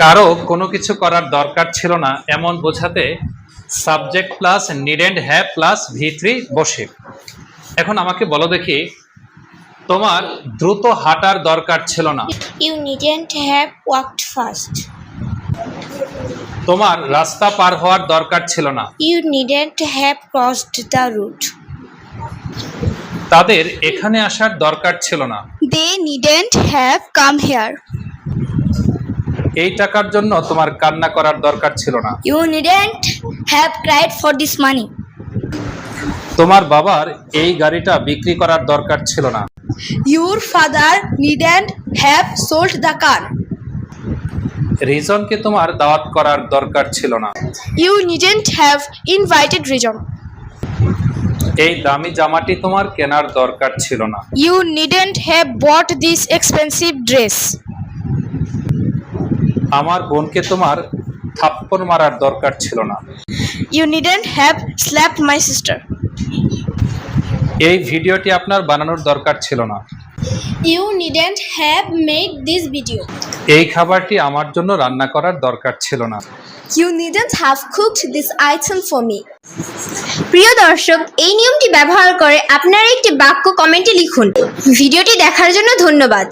কারো কোনো কিছু করার দরকার ছিল না এমন বোঝাতে subject plus needn't have plus V3 বসে। এখন আমাকে বলো দেখি, তোমার দ্রুত হাঁটার দরকার ছিল না। You needn't have walked fast. তোমার রাস্তা পার হওয়ার দরকার ছিল না। You needn't have crossed the road. তাদের এখানে আসার দরকার ছিল না। They needn't have come here. এই টাকার জন্য তোমার কান্না করার দরকার ছিল না। You needn't have cried for this money. তোমার বাবার এই গাড়িটা বিক্রি করার দরকার ছিল না। Your father needn't have sold the car. রিজনকে তোমার দাওয়াত করার দরকার ছিল না। You needn't have invited Rejon. এই দামি জামাটি তোমার কেনার দরকার ছিল না। You needn't have bought this expensive dress. আমার বোনকে তোমার থাপ্পড় মারার দরকার ছিল না। You needn't have slapped my sister. এই ভিডিওটি আপনার বানানোর দরকার ছিল না। You needn't have made this video. এই খাবারটি আমার জন্য রান্না করার দরকার ছিল না। You needn't have cooked this item for me. প্রিয় দর্শক, এই নিয়মটি ব্যবহার করে আপনারা একটি বাক্য কমেন্টে লিখুন। ভিডিওটি দেখার জন্য ধন্যবাদ।